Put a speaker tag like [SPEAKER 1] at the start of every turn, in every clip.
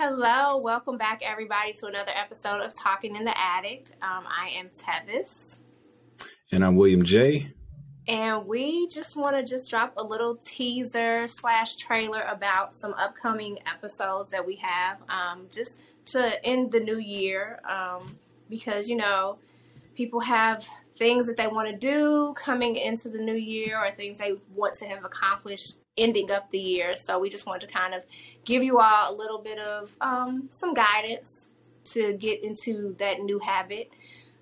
[SPEAKER 1] Hello, welcome back everybody to another episode of Talkin in the Addict. I am Tevis.
[SPEAKER 2] And I'm William J.
[SPEAKER 1] And we just want to drop a little teaser / trailer about some upcoming episodes that we have just to end the new year because, you know, people have things that they want to do coming into the new year or things they want to have accomplished ending up the year. So we just wanted to kind of give you all a little bit of some guidance to get into that new habit.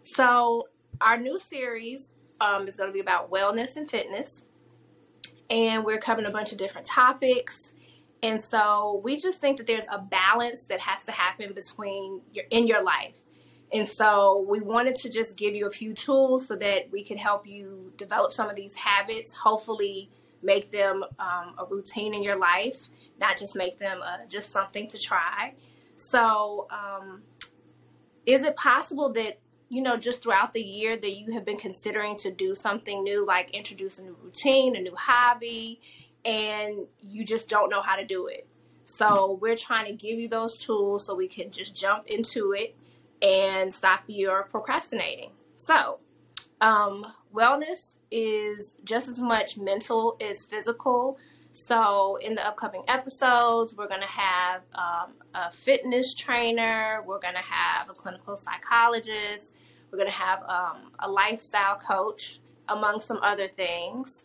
[SPEAKER 1] So our new series is going to be about wellness and fitness. And we're covering a bunch of different topics. And so we just think that there's a balance that has to happen in your life. And so we wanted to just give you a few tools so that we could help you develop some of these habits, hopefully make them a routine in your life, not just make them just something to try. So is it possible that, you know, just throughout the year that you have been considering to do something new, like introduce a new routine, a new hobby, and you just don't know how to do it? So we're trying to give you those tools so we can just jump into it and stop your procrastinating. So wellness is just as much mental as physical. So in the upcoming episodes, we're going to have a fitness trainer. We're going to have a clinical psychologist. We're going to have a lifestyle coach, among some other things.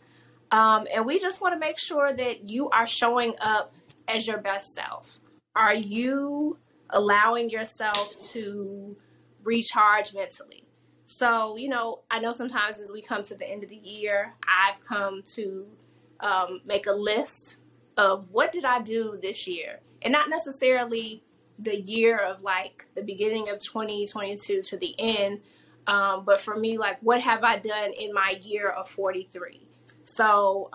[SPEAKER 1] And we just want to make sure that you are showing up as your best self. Are you allowing yourself to recharge mentally? So, you know, I know sometimes as we come to the end of the year, I've come to make a list of what did I do this year? And not necessarily the year of like the beginning of 2022 to the end, but for me, like, what have I done in my year of 43? So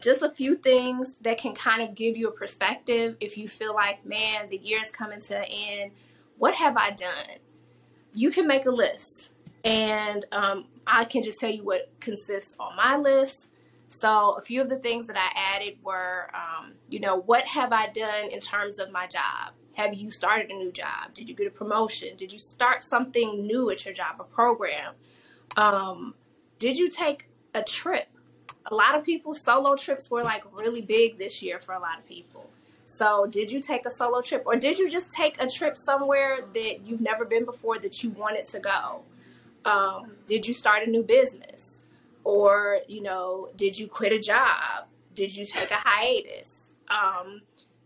[SPEAKER 1] just a few things that can kind of give you a perspective if you feel like, man, the year's coming to an end. What have I done? You can make a list, and I can just tell you what consists on my list. So a few of the things that I added were, you know, what have I done in terms of my job? Have you started a new job? Did you get a promotion? Did you start something new at your job, a program? Did you take a trip? A lot of people, solo trips were like really big this year for a lot of people. So did you take a solo trip, or did you just take a trip somewhere that you've never been before that you wanted to go? Did you start a new business? Or, you know, did you quit a job? Did you take a hiatus?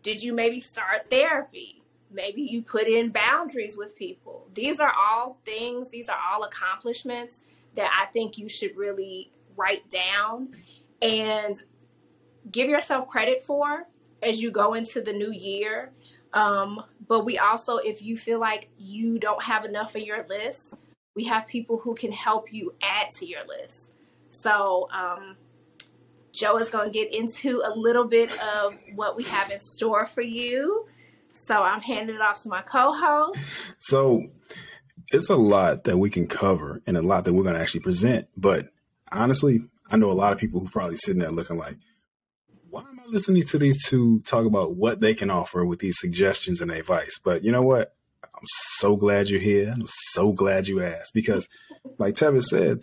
[SPEAKER 1] Did you maybe start therapy? Maybe you put in boundaries with people. These are all things, these are all accomplishments that I think you should really write down and give yourself credit for as you go into the new year. But we also, if you feel like you don't have enough of your list, we have people who can help you add to your list. So Joe is going to get into a little bit of what we have in store for you. So I'm handing it off to my co-host.
[SPEAKER 2] So it's a lot that we can cover and a lot that we're going to actually present. But honestly, I know a lot of people who probably sitting there looking like, why am I listening to these two talk about what they can offer with these suggestions and advice? But you know what? I'm so glad you're here. I'm so glad you asked, because like Tevis said,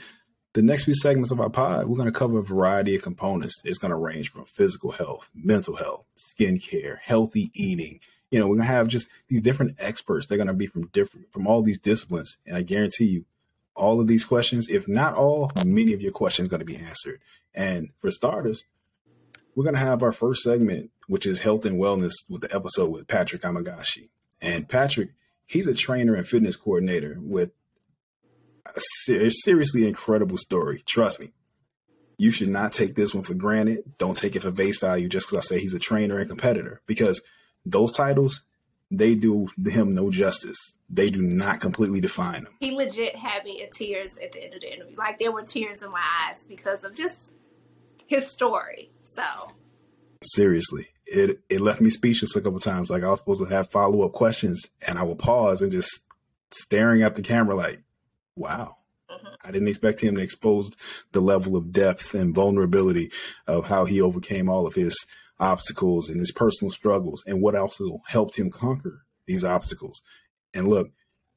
[SPEAKER 2] the next few segments of our pod, we're going to cover a variety of components. It's going to range from physical health, mental health, skincare, healthy eating. You know, we're going to have just these different experts. They're going to be from all these disciplines. And I guarantee you, all of these questions, if not all, many of your questions are going to be answered. And for starters, we're going to have our first segment, which is health and wellness, with the episode with Patrick Amagashi. And Patrick, he's a trainer and fitness coordinator with a seriously incredible story. Trust me, you should not take this one for granted. Don't take it for base value just because I say he's a trainer and competitor, because those titles, they do him no justice. They do not completely define him.
[SPEAKER 1] He legit had me in tears at the end of the interview. Like, there were tears in my eyes because of just his story. So
[SPEAKER 2] seriously, it left me speechless a couple times. Like, I was supposed to have follow-up questions and I would pause and just staring at the camera like, wow. I didn't expect him to expose the level of depth and vulnerability of how he overcame all of his obstacles and his personal struggles and what also helped him conquer these obstacles. And look,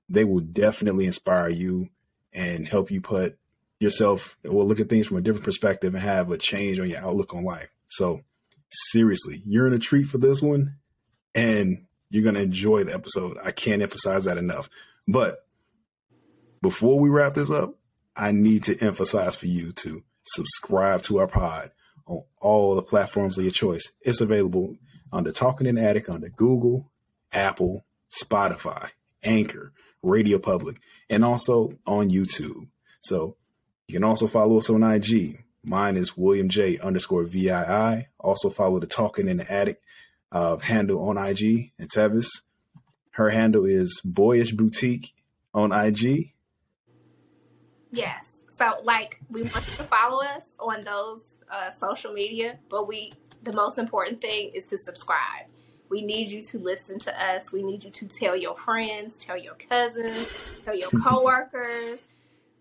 [SPEAKER 2] they will definitely inspire you and help you put yourself, or look at things from a different perspective and have a change on your outlook on life. So seriously, you're in a treat for this one and you're going to enjoy the episode. I can't emphasize that enough. But before we wrap this up, I need to emphasize for you to subscribe to our pod on all the platforms of your choice. It's available under Talkin in the Attic under Google, Apple, Spotify, Anchor, Radio Public, and also on YouTube. So you can also follow us on IG. Mine is William J _VII. Also follow the Talkin in the Attic handle on IG. And Tevis, her handle is Boyish Boutique on IG.
[SPEAKER 1] Yes. So we want you to follow us on those social media, but the most important thing is to subscribe. We need you to listen to us. We need you to tell your friends, tell your cousins, tell your coworkers,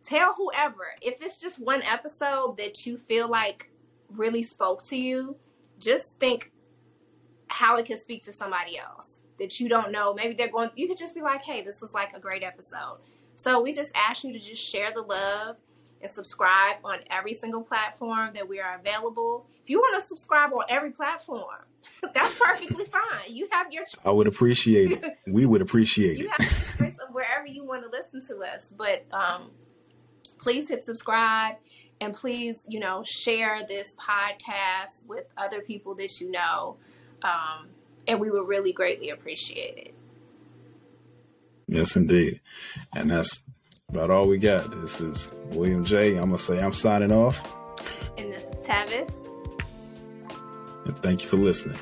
[SPEAKER 1] tell whoever. If it's just one episode that you feel like really spoke to you, just think how it can speak to somebody else that you don't know. Maybe you could just be like, hey, this was like a great episode. So we just ask you to just share the love and subscribe on every single platform that we are available. If you want to subscribe on every platform, that's perfectly fine. You have your choice.
[SPEAKER 2] I would appreciate it. We would appreciate it.
[SPEAKER 1] You have your choice of wherever you want to listen to us. But please hit subscribe and please, share this podcast with other people that you know. And we would really greatly appreciate it.
[SPEAKER 2] Yes, indeed. And that's about all we got. This is William J. I'm going to say I'm signing off.
[SPEAKER 1] And this is Tavis.
[SPEAKER 2] And thank you for listening.